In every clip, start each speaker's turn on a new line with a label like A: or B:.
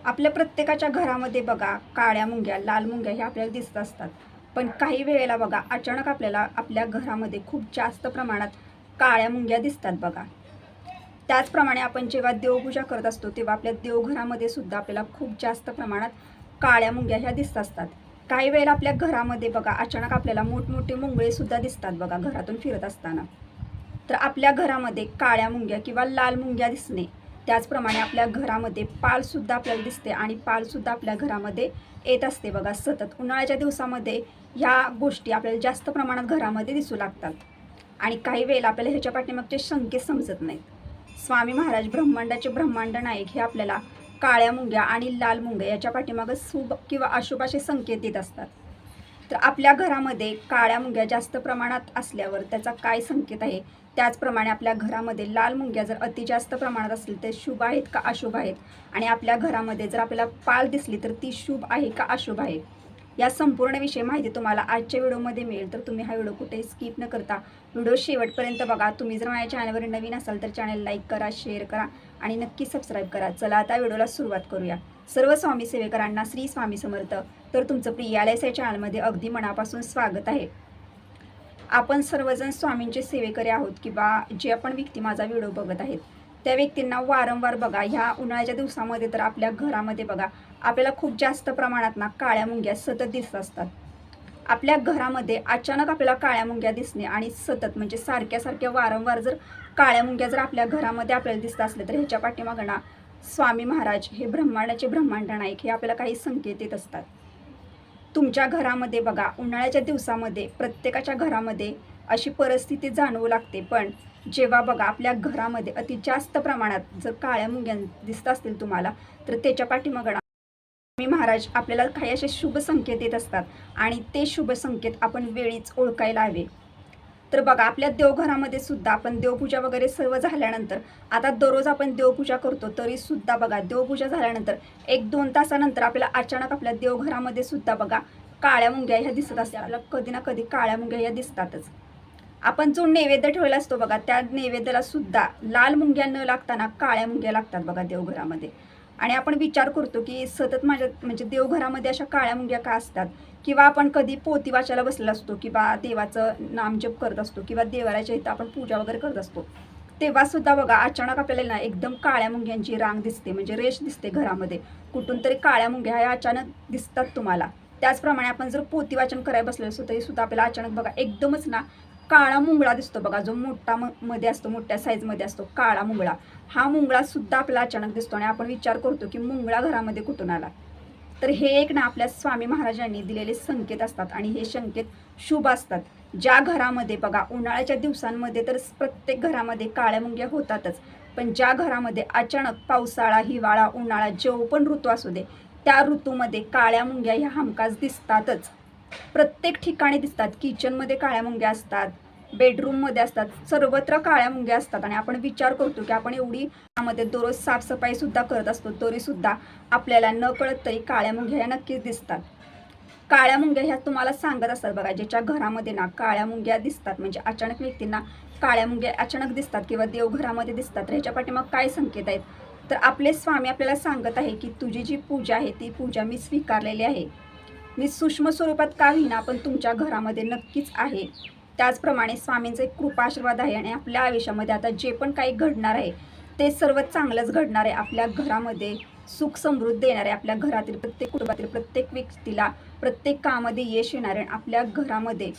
A: आपल्या प्रत्येकाच्या घरामध्ये बघा काळ्या मुंग्या, लाल मुंग्या ह्या आपल्याला दिसत असतात. पण काही वेळेला बघा अचानक आपल्याला आपल्या घरामध्ये खूप जास्त प्रमाणात काळ्या मुंग्या दिसतात बघा. त्याचप्रमाणे आपण जेव्हा देवपूजा करत असतो तेव्हा आपल्या देवघरामध्ये सुद्धा आपल्याला खूप जास्त प्रमाणात काळ्या मुंग्या ह्या दिसत असतात. काही वेळेला आपल्या घरामध्ये बघा अचानक आपल्याला मोठमोठे मुंगळे सुद्धा दिसतात बघा घरातून फिरत असताना. तर आपल्या घरामध्ये काळ्या मुंग्या किंवा लाल मुंग्या दिसणे, त्याचप्रमाणे आपल्या घरामध्ये पालसुद्धा आपल्याला दिसते आणि पालसुद्धा आपल्या घरामध्ये येत असते बघा सतत. उन्हाळ्याच्या दिवसामध्ये ह्या गोष्टी आपल्याला जास्त प्रमाणात घरामध्ये दिसू लागतात आणि काही वेळेला आपल्याला ह्याच्या पाठीमागचे संकेत समजत नाहीत. स्वामी महाराज ब्रह्मांडाचे ब्रह्मांड नायक हे आपल्याला काळ्या मुंग्या आणि लाल मुंग्या याच्या पाठीमागं शुभ किंवा अशुभ असे संकेत देत असतात. तर आपल्या घरामध्ये काळ्या मुंग्या जास्त प्रमाणात असल्यावर त्याचा काय संकेत आहे, त्याचप्रमाणे आपल्या घरामध्ये लाल मुंग्या जर अति जास्त प्रमाणात असतील ते शुभ आहेत का अशुभ आहेत, आणि आपल्या घरामध्ये जर आपल्याला पाल दिसली तर ती शुभ आहे का अशुभ आहे, या संपूर्ण विषय माहिती तुम्हाला आजच्या व्हिडिओमध्ये मिळेल. तर तुम्ही हा व्हिडिओ कुठेही स्किप न करता व्हिडिओ शेवटपर्यंत बघा. तुम्ही जर माझ्या चॅनलवर नवीन असाल तर चॅनल लाईक करा, शेअर करा आणि नक्की सबस्क्राईब करा. चला आता व्हिडिओला सुरुवात करूया. सर्व स्वामी सेवेकरांना श्री स्वामी समर्थ. तर तुमचं प्रियालयस या चॅनलमध्ये अगदी मनापासून स्वागत आहे. आपण सर्वजण स्वामींचे सेवेकरी आहोत किंवा जे आपण व्यक्ती माझा व्हिडिओ बघत आहेत त्या व्यक्तींना वारंवार बघा ह्या उन्हाळ्याच्या दिवसामध्ये तर आपल्या घरामध्ये बघा आपल्याला खूप जास्त प्रमाणात ना काळ्या मुंग्या सतत दिसत असतात. आपल्या घरामध्ये अचानक आपल्याला काळ्या मुंग्या दिसणे आणि सतत म्हणजे सारख्या वारंवार जर काळ्या मुंग्या जर आपल्या घरामध्ये आपल्याला दिसत असले तर ह्याच्या पाठीमागं ना स्वामी महाराज हे ब्रह्मांडाचे ब्रह्मांड नायक हे आपल्याला काही संकेत देत असतात. तुमच्या घरामध्ये बघा उन्हाळ्याच्या दिवसामध्ये प्रत्येकाच्या घरामध्ये अशी परिस्थिती जाणवू लागते. पण जेव्हा बघा आपल्या घरामध्ये अति जास्त प्रमाणात जर काळ्या मुंग्या दिसत असतील तुम्हाला तर त्याच्या पाठीमागं स्वामी महाराज आपल्याला काही असे शुभ संकेत देत असतात आणि ते शुभ संकेत आपण वेळीच ओळखायला हवे. तर बघा आपल्या देवघरामध्ये सुद्धा आपण देवपूजा वगैरे सर्व झाल्यानंतर आता दररोज आपण देवपूजा करतो तरी सुद्धा बघा देवपूजा झाल्यानंतर 1-2 तासानंतर आपल्याला अचानक आपल्या देवघरामध्ये सुद्धा बघा काळ्या मुंग्या ह्या दिसत असतात. आपल्याला कधी ना कधी काळ्या मुंग्या ह्या दिसतातच. आपण जो नैवेद्य ठेवला असतो बघा त्या नैवेद्याला सुद्धा लाल मुंग्या न लागताना काळ्या मुंग्या लागतात बघा देवघरामध्ये. आणि आपण विचार करतो की सतत माझ्या म्हणजे देवघरामध्ये अशा काळ्या मुंग्या का असतात, किंवा आपण कधी पोथी वाचायला बसलेला असतो किंवा देवाचं नामजप करत असतो किंवा देवाच्या इथं आपण पूजा वगैरे करत असतो तेव्हा सुद्धा बघा अचानक आपल्याला ना एकदम काळ्या मुंग्यांची रांग दिसते, म्हणजे रेष दिसते घरामध्ये. कुठून तरी काळ्या मुंग्या ह्या अचानक दिसतात तुम्हाला. त्याचप्रमाणे आपण जर पोथी वाचन करायला बसलेलो असतो तरी सुद्धा आपल्याला अचानक बघा एकदमच ना काळा मुंगळा दिसतो बघा, जो मोठा मध्ये असतो, मोठ्या साईजमध्ये असतो काळा मुंगळा. हा मुंगळा सुद्धा आपल्याला अचानक दिसतो आणि आपण विचार करतो की मुंगळा घरामध्ये कुठून आला. तर हे एक ना आपल्या स्वामी महाराजांनी दिलेले संकेत असतात आणि हे संकेत शुभ असतात. ज्या घरामध्ये बघा उन्हाळ्याच्या दिवसांमध्ये तर प्रत्येक घरामध्ये काळ्या मुंग्या होतातच, पण ज्या घरामध्ये अचानक पावसाळा, हिवाळा, उन्हाळा जो पण ऋतू असू दे त्या ऋतूमध्ये काळ्या मुंग्या ह्या हमखास दिसतातच. प्रत्येक ठिकाणी दिसतात. किचनमध्ये काळ्या मुंग्या असतात, बेडरूममध्ये असतात, सर्वत्र काळ्या मुंग्या असतात. आणि आपण विचार करतो की आपण एवढी मध्ये दररोज साफसफाई सुद्धा करत असतो तरी सुद्धा आपल्याला न कळत तरी काळ्या मुंग्या ह्या नक्कीच दिसतात. काळ्या मुंग्या ह्या तुम्हाला सांगत असतात बघा, ज्याच्या घरामध्ये ना काळ्या मुंग्या दिसतात म्हणजे अचानक व्यक्तींना काळ्या मुंग्या अचानक दिसतात किंवा देवघरामध्ये दिसतात तर ह्याच्या पाठीमाग काय संकेत आहेत, तर आपले स्वामी आपल्याला सांगत आहे की तुझी जी पूजा आहे ती पूजा मी स्वीकारलेली आहे. मी सूक्ष्म स्वरूपात का होईना पण तुमच्या घरामध्ये नक्कीच आहे. त्याचप्रमाणे स्वामींचा एक कृपा आशीर्वाद आहे आणि आपल्या आयुष्यामध्ये आता जे पण काही घडणार आहे ते सर्व चांगलंच घडणार आहे. आपल्या घरामध्ये सुख समृद्धी येणार आहे. आपल्या घरातील प्रत्येक कुटुंबातील प्रत्येक व्यक्तीला प्रत्येक कामामध्ये यश येणार आहे. आपल्या घरामध्ये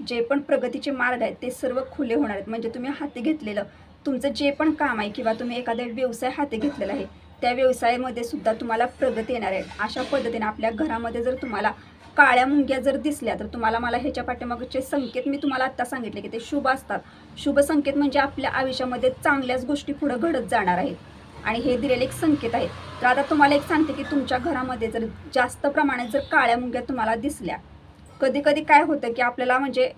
A: जे पण प्रगतीचे मार्ग आहेत ते सर्व खुले होणार आहेत. म्हणजे तुम्ही हाती घेतलेलं तुमचं जे पण काम आहे किंवा तुम्ही एखादा व्यवसाय हाती घेतलेला आहे त्या व्यवसायामध्ये सुद्धा तुम्हाला प्रगती येणार आहे. अशा पद्धतीने आपल्या घरामध्ये जर तुम्हाला काळ्या मुंग्या जर दिसल्या तर तुम्हाला मला ह्याच्या पाठीमागचे संकेत मी तुम्हाला आत्ता सांगितले की ते शुभ असतात. शुभ संकेत म्हणजे आपल्या आयुष्यामध्ये चांगल्याच गोष्टी पुढे घडत जाणार आहेत आणि हे दिलेले एक संकेत आहेत. तर आता तुम्हाला एक सांगते की तुमच्या घरामध्ये जर जास्त प्रमाणात जर काळ्या मुंग्या तुम्हाला दिसल्या, कधी कधी काय होतं की आपल्याला म्हणजे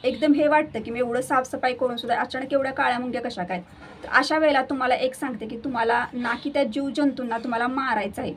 A: एकदम हे वाटतं की मी एवढं साफसफाई करून सुद्धा अचानक एवढ्या काळ्या मुंग्या कशा काय. तर अशा वेळेला तुम्हाला एक सांगते की तुम्हाला ना की त्या जीवजंतूंना तुम्हाला मारायचं आहे,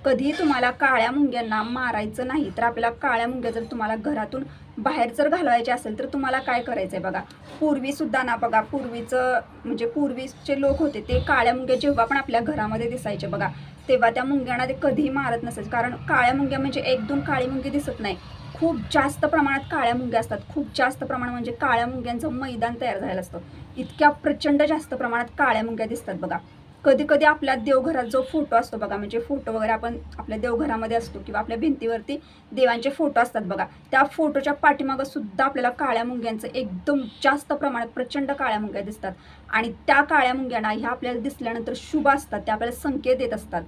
A: कधीही तुम्हाला काळ्या मुंग्यांना मारायचं नाही. तर आपल्याला काळ्या मुंग्या जर तुम्हाला घरातून बाहेर जर घालवायचे असेल तर तुम्हाला काय करायचं आहे बघा. पूर्वीसुद्धा ना बघा, पूर्वीचं म्हणजे पूर्वीचे लोक होते ते काळ्या मुंग्या जेव्हा पण आपल्या घरामध्ये दिसायचे बघा, तेव्हा त्या मुंग्यांना ते कधीही मारत नसायचे. कारण काळ्या मुंग्या म्हणजे 1-2 काळी मुंगी दिसत नाही, खूप जास्त प्रमाणात काळ्या मुंग्या असतात. खूप जास्त प्रमाण म्हणजे काळ्या मुंग्यांचं मैदान तयार झालेलं असतं. इतक्या प्रचंड जास्त प्रमाणात काळ्या मुंग्या दिसतात बघा. कधी कधी आपल्या देवघरात जो फोटो असतो बघा, म्हणजे फोटो वगैरे आपण आपल्या देवघरामध्ये असतो किंवा आपल्या भिंतीवरती देवांचे फोटो असतात बघा, त्या फोटोच्या पाठीमागं सुद्धा आपल्याला काळ्या मुंग्यांचं एकदम जास्त प्रमाणात प्रचंड काळ्या मुंग्या दिसतात. आणि त्या काळ्या मुंग्यांना ह्या आपल्याला दिसल्यानंतर शुभ असतात, त्या आपल्याला संकेत देत असतात.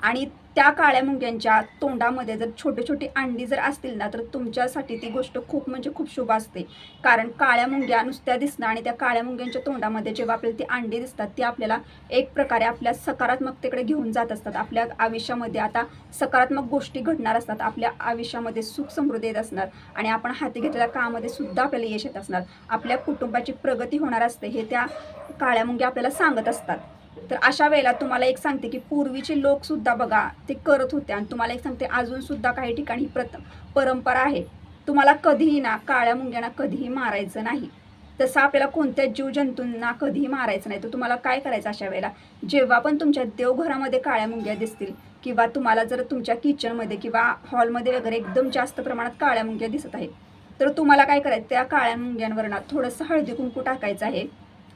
A: आणि त्या काळ्या मुंग्यांच्या तोंडामध्ये जर छोटी छोटी अंडी जर असतील ना, तर तुमच्यासाठी ती गोष्ट खूप म्हणजे खूप शुभ असते. कारण काळ्या मुंग्या नुसत्या दिसणं आणि त्या काळ्या मुंग्यांच्या तोंडामध्ये जेव्हा आपल्याला ती अंडी दिसतात, ती आपल्याला एक प्रकारे आपल्या सकारात्मकतेकडे घेऊन जात असतात. आपल्या आयुष्यामध्ये आता सकारात्मक गोष्टी घडणार असतात, आपल्या आयुष्यामध्ये सुख समृद्धी येत असणार आणि आपण हाती घेतलेल्या कामामध्ये सुद्धा आपल्याला यश येत असणार. आपल्या कुटुंबाची प्रगती होणार असते, हे त्या काळ्या मुंग्या आपल्याला सांगत असतात. तर अशा वेळेला तुम्हाला एक सांगते की पूर्वीचे लोकसुद्धा बघा ते करत होते. आणि तुम्हाला एक सांगते, अजूनसुद्धा काही ठिकाणी परंपरा आहे. तुम्हाला कधीही ना काळ्या मुंग्यांना कधीही मारायचं नाही. तसं आपल्याला कोणत्या जीवजंतूंना कधीही मारायचं नाही. तर तुम्हाला काय करायचं अशा वेळेला, जेव्हा पण तुमच्या देवघरामध्ये काळ्या मुंग्या दिसतील किंवा तुम्हाला जर तुमच्या किचनमध्ये किंवा हॉलमध्ये वगैरे एकदम जास्त प्रमाणात काळ्या मुंग्या दिसत आहेत, तर तुम्हाला काय करायचं, त्या काळ्या मुंग्यांवर ना थोडंसं हळदी कुंकू टाकायचं आहे.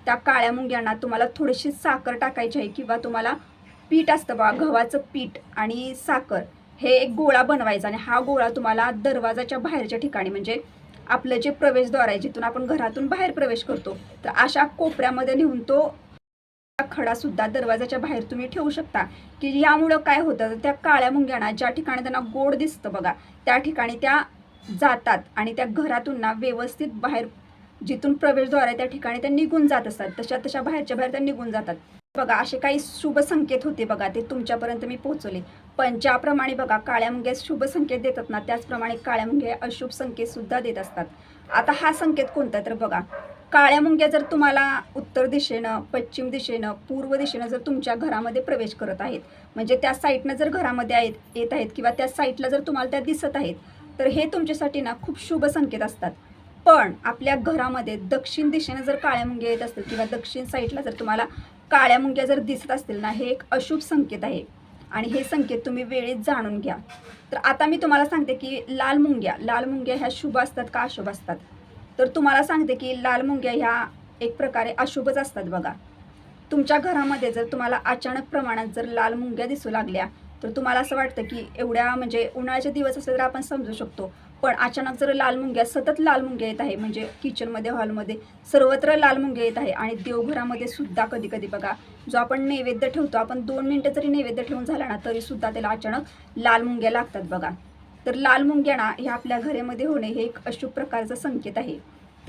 A: त्या काळ्या मुंग्यांना तुम्हाला थोडीशी साखर टाकायची आहे किंवा तुम्हाला पीठ असतं बघा, गव्हाचं पीठ आणि साखर, हे एक गोळा बनवायचा आणि हा गोळा तुम्हाला दरवाजाच्या बाहेरच्या ठिकाणी, म्हणजे आपलं जे प्रवेशद्वार आहे जिथून आपण घरातून बाहेर प्रवेश करतो, तर अशा कोपऱ्यामध्ये नेऊन तो खडा सुद्धा दरवाजाच्या बाहेर तुम्ही ठेवू शकता. की यामुळं काय होतं, त्या काळ्या मुंग्यांना ज्या ठिकाणी त्यांना गोड दिसतं बघा, त्या ठिकाणी त्या जातात आणि त्या घरातून ना व्यवस्थित बाहेर जिथून प्रवेशद्वार आहे त्या ठिकाणी त्या निघून जात असतात. तशा तशा बाहेरच्या बाहेर त्या निघून जातात बघा. असे काही शुभ संकेत होते बघा, ते तुमच्यापर्यंत मी पोहोचवले. पण ज्याप्रमाणे बघा काळ्या मुंग्या शुभ संकेत देतात ना, त्याचप्रमाणे काळ्या मुंग्या अशुभ संकेत सुद्धा देत असतात. आता हा संकेत कोणता, तर बघा, काळ्या मुंग्या जर तुम्हाला उत्तर दिशेनं, पश्चिम दिशेनं, पूर्व दिशेनं जर तुमच्या घरामध्ये प्रवेश करत आहेत, म्हणजे त्या साईडनं जर घरामध्ये येत आहेत किंवा त्या साईडला जर तुम्हाला त्या दिसत आहेत, तर हे तुमच्यासाठी ना खूप शुभ संकेत असतात. पण आपल्या घरामध्ये दक्षिण दिशेनं जर काळ्या मुंग्या येत असतील किंवा दक्षिण साईडला जर तुम्हाला काळ्या मुंग्या जर दिसत असतील ना, हे एक अशुभ संकेत आहे आणि हे संकेत तुम्ही वेळेत जाणून घ्या. तर आता मी तुम्हाला सांगते की लाल मुंग्या ह्या शुभ असतात का अशुभ असतात. तर तुम्हाला सांगते की लाल मुंग्या ह्या एक प्रकारे अशुभच असतात बघा. तुमच्या घरामध्ये जर तुम्हाला अचानक प्रमाणात जर लाल मुंग्या दिसू लागल्या, तर तुम्हाला असं वाटतं की एवढ्या, म्हणजे उन्हाळ्याचे दिवस असले तर आपण समजू शकतो, पण अचानक जर लाल मुंग्या, सतत लाल मुंग्या येत आहे, म्हणजे किचनमध्ये, हॉलमध्ये सर्वत्र लाल मुंग्या येत आहे आणि देवघरामध्ये सुद्धा कधी कधी बघा, जो आपण नैवेद्य ठेवतो, आपण 2 मिनिटं जरी नैवेद्य ठेवून झाला ना, तरी सुद्धा त्याला अचानक लाल मुंग्या लागतात बघा. तर लाल मुंग्या ना हे आपल्या घरामध्ये होणे हे एक अशुभ प्रकारचा संकेत आहे.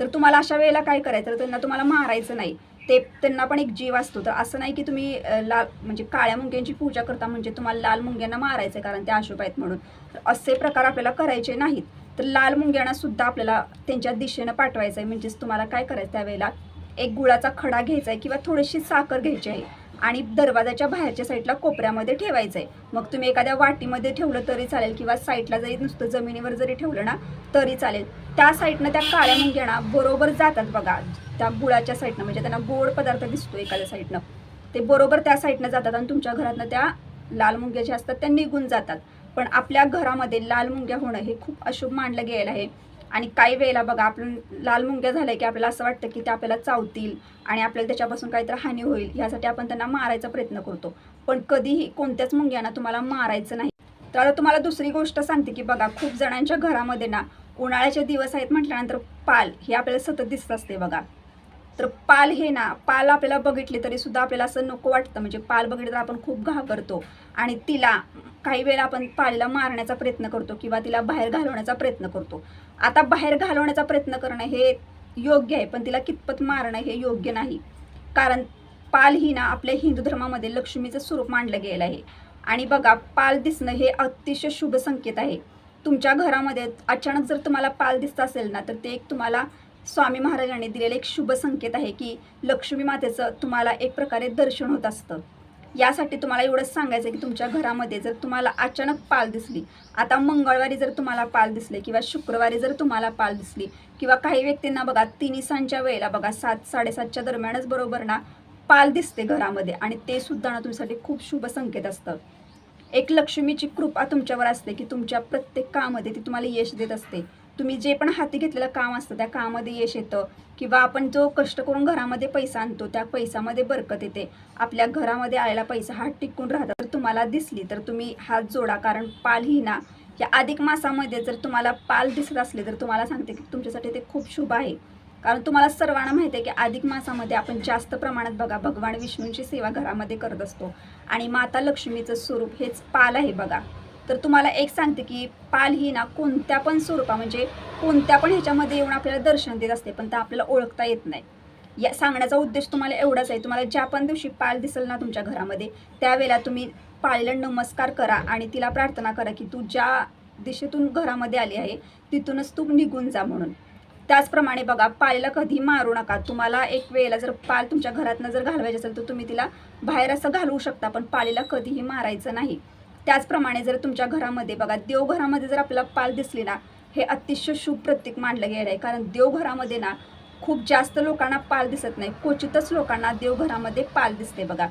A: तर तुम्हाला अशा वेळेला काय करायचं, तर त्यांना तुम्हाला मारायचं नाही. त्यांना पण एक जीव असतो. तर असं नाही की तुम्ही लाल म्हणजे काळ्या मुंग्यांची पूजा करता म्हणजे तुम्हाला लाल मुंग्यांना मारायचं आहे कारण ते अशुभ आहेत म्हणून. तर असे प्रकार आपल्याला करायचे नाहीत. तर लाल मुंग्यांना सुद्धा आपल्याला त्यांच्या दिशेनं पाठवायचं आहे. म्हणजेच तुम्हाला काय करायचं, त्यावेळेला एक गुळाचा खडा घ्यायचा आहे किंवा थोडीशी साखर घ्यायची आहे आणि दरवाजाच्या बाहेरच्या साईडला कोपऱ्यामध्ये ठेवायचं आहे. मग तुम्ही एखाद्या वाटीमध्ये ठेवलं तरी चालेल किंवा साईडला जरी नुसतं जमिनीवर जरी ठेवलं ना तरी चालेल. त्या साईडनं त्या काळ्या मुंग्यांना बरोबर जातात बघा, त्या गुळाच्या साईडनं, म्हणजे त्यांना गोड पदार्थ दिसतो एखाद्या साईडनं, ते बरोबर त्या साईडनं जातात आणि तुमच्या घरातनं त्या लाल मुंग्या ज्या असतात त्या निघून जातात. पण आपल्या घरामध्ये लाल मुंग्या होणं हे खूप अशुभ मानलं गेलं आहे. आणि काही वेळेला बघा, आपण लाल मुंग्या झाल्या की आपल्याला असं वाटतं की त्या आपल्याला चावतील आणि आपल्याला त्याच्यापासून काहीतरी हानी होईल, यासाठी आपण त्यांना मारायचा प्रयत्न करतो. पण कधीही कोणत्याच मुंग्यांना तुम्हाला मारायचं नाही. तर आता तुम्हाला दुसरी गोष्ट सांगते की बघा, खूप जणांच्या घरामध्ये ना उन्हाळ्याचे दिवस आहेत म्हटल्यानंतर पाल हे आपल्याला सतत दिसत असते बघा. तर पाल आपल्याला बघितले तरी सुद्धा आपल्याला असं नको वाटतं, म्हणजे पाल बघितलं तर आपण खूप घाबरतो आणि तिला काही वेळा आपण पालीला मारण्याचा प्रयत्न करतो किंवा तिला बाहेर घालवण्याचा प्रयत्न करतो. आता बाहेर घालवण्याचा प्रयत्न करणं हे योग्य आहे, पण तिला कितपत मारणं हे योग्य नाही. कारण पाल ही ना आपल्या हिंदू धर्मामध्ये लक्ष्मीचं स्वरूप मानलं गेलं आहे. आणि बघा, पाल दिसणं हे अतिशय शुभ संकेत आहे. तुमच्या घरामध्ये अचानक जर तुम्हाला पाल दिसत असेल ना, तर ते एक तुम्हाला स्वामी महाराजांनी दिलेलं एक शुभ संकेत आहे की लक्ष्मी मातेचं तुम्हाला एक प्रकारे दर्शन होत असतं. यासाठी तुम्हाला एवढंच सांगायचं आहे की तुमच्या घरामध्ये जर तुम्हाला अचानक पाल दिसली, आता मंगळवारी जर तुम्हाला पाल दिसले किंवा शुक्रवारी जर तुम्हाला पाल दिसली किंवा काही व्यक्तींना बघा तिन्हीसांच्या वेळेला बघा 7-7:30च्या दरम्यानच बरोबर ना पाल दिसते घरामध्ये, आणि ते सुद्धा ना तुमच्यासाठी खूप शुभ संकेत असतं. एक लक्ष्मीची कृपा तुमच्यावर असते की तुमच्या प्रत्येक कामामध्ये ती तुम्हाला यश देत असते. तुम्ही जे पण हाती घेतलेलं काम असतं त्या कामामध्ये यश येतं, किंवा आपण जो कष्ट करून घरामध्ये पैसा आणतो त्या पैशामध्ये बरकत येते. आपल्या घरामध्ये आलेला पैसा हा टिकून राहतो. जर तुम्हाला दिसली तर तुम्ही हात जोडा, कारण पाल ही ना या अधिक मासामध्ये जर तुम्हाला पाल दिसत असले तर तुम्हाला सांगते की तुमच्यासाठी ते खूप शुभ आहे. कारण तुम्हाला सर्वांना माहिती आहे की अधिक मासामध्ये आपण जास्त प्रमाणात बघा भगवान विष्णूंची सेवा घरामध्ये करत असतो, आणि माता लक्ष्मीचं स्वरूप हेच पाल आहे बघा. तर तुम्हाला एक सांगते की पाल ही ना कोणत्या पण स्वरूपा म्हणजे कोणत्या पण ह्याच्यामध्ये येऊन आपल्याला दर्शन देत असते, पण ते आपल्याला ओळखता येत नाही. या सांगण्याचा उद्देश तुम्हाला एवढाच आहे, तुम्हाला ज्या पण दिवशी पाल दिसेल ना तुमच्या घरामध्ये त्यावेळेला तुम्ही पाळीला नमस्कार करा आणि तिला प्रार्थना करा की तू ज्या दिशेतून घरामध्ये आली आहे तिथूनच तू निघून जा म्हणून. त्याचप्रमाणे बघा पाळीला कधी मारू नका. तुम्हाला एक वेळेला जर पाल तुमच्या घरातनं जर घालवायची असेल तर तुम्ही तिला बाहेर असं घालवू शकता, पण पाळीला कधीही मारायचं नाही. त्याचप्रमाणे जर तुमच्या घरामध्ये बघा देवघरामध्ये जर आपल्याला पाल दिसली ना, हे अतिशय शुभ प्रतीक मानलं गेलं आहे. कारण देवघरामध्ये ना खूप जास्त लोकांना पाल दिसत नाही, क्वचितच लोकांना देवघरामध्ये पाल दिसते बघा.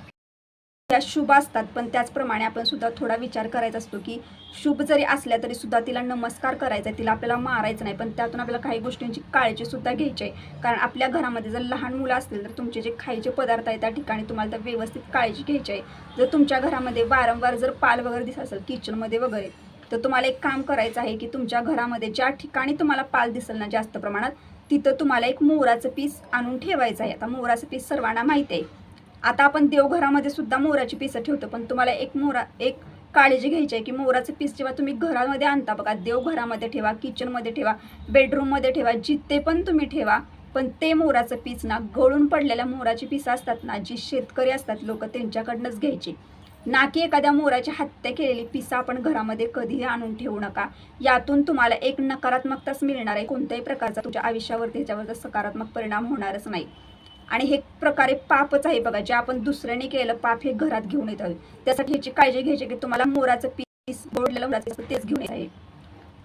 A: त्या शुभ असतात, पण त्याचप्रमाणे आपण सुद्धा थोडा विचार करायचा असतो की शुभ जरी असल्या तरी सुद्धा तिला नमस्कार करायचा आहे, तिला आपल्याला मारायचं नाही. पण त्यातून आपल्याला काही गोष्टींची काळजी सुद्धा घ्यायची आहे. कारण आपल्या घरामध्ये जर लहान मुलं असतील तर तुमचे जे खायचे पदार्थ आहेत त्या ठिकाणी तुम्हाला तर व्यवस्थित काळजी घ्यायची आहे. जर तुमच्या घरामध्ये वारंवार जर पाल वगैरे दिसत असेल किचनमध्ये वगैरे, तर तुम्हाला एक काम करायचं आहे की तुमच्या घरामध्ये ज्या ठिकाणी तुम्हाला पाल दिसेल ना जास्त प्रमाणात, तिथं तुम्हाला एक मोराचं पीस आणून ठेवायचं आहे. आता मोराचं पीस सर्वांना माहिती आहे. आता आपण देवघरामध्ये सुद्धा मोराची पिसं ठेवतो, पण तुम्हाला एक काळजी घ्यायची आहे की मोराचं पीस जेव्हा तुम्ही घरामध्ये आणता बघा, देवघरामध्ये ठेवा, किचनमध्ये ठेवा, बेडरूममध्ये ठेवा, जिथे पण तुम्ही ठेवा, पण ते मोराचं पीस ना गळून पडलेल्या मोराची पिसं असतात ना, जी शेतकरी असतात लोक त्यांच्याकडनंच घ्यायची, ना की एखाद्या मोराची हत्या केलेली पिसं आपण घरामध्ये कधीही आणून ठेवू नका. यातून तुम्हाला एक नकारात्मकताच मिळणार आहे, कोणत्याही प्रकारचा तुमच्या आयुष्यावरती ह्याच्यावरचा सकारात्मक परिणाम होणारच नाही. आणि हे प्रकारे पापच आहे बघा, जे आपण दुसऱ्याने केलेलं पाप हे घरात घेऊन येत आहोत. त्यासाठी ह्याची काळजी घ्यायची की तुम्हाला मोराचं पीस गोडलेलं मोराचं तेच घेऊन येत आहे,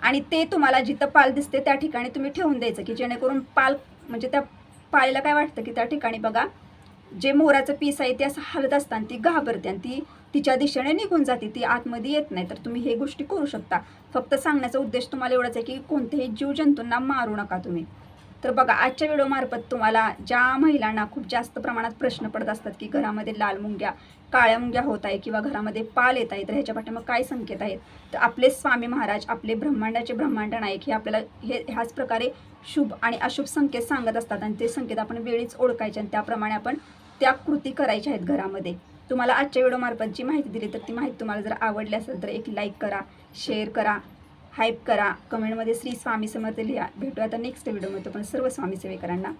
A: आणि ते तुम्हाला जिथं पाल दिसते त्या ठिकाणी तुम्ही ठेवून द्यायचं की जेणेकरून पाल म्हणजे त्या पाळीला काय वाटतं की त्या ठिकाणी बघा जे मोराचं पीस आहे ते असं हलत असताना ती घाबरते आणि ती तिच्या दिशेने निघून जाते, ती आतमध्ये येत नाही. तर तुम्ही हे गोष्टी करू शकता. फक्त सांगण्याचा उद्देश तुम्हाला एवढाच आहे की कोणत्याही जीवजंतूंना मारू नका तुम्ही. तर बघा आजच्या व्हिडिओमार्फत तुम्हाला ज्या महिलांना खूप जास्त प्रमाणात प्रश्न पडत असतात की घरामध्ये लाल मुंग्या काळ्या मुंग्या होत आहे किंवा घरामध्ये पाल येत आहे, तर ह्याच्या पाठीमागे काय संकेत आहेत, तर आपले स्वामी महाराज आपले ब्रह्मांडाचे ब्रह्मांड नायक हे आपल्याला ह्याच प्रकारे शुभ आणि अशुभ संकेत सांगत असतात, आणि ते संकेत आपण वेळीच ओळखायचे आणि त्याप्रमाणे आपण त्या कृती करायच्या आहेत घरामध्ये. तुम्हाला आजच्या व्हिडिओमार्फत जी माहिती दिली तर ती माहिती तुम्हाला जर आवडली असेल तर एक लाईक करा, शेअर करा, हाईप करा, कमेंटमध्ये श्री स्वामी समर्थ लिहा. भेटूया आता नेक्स्ट व्हिडिओमध्ये. पण सर्व स्वामी सेवेकरांना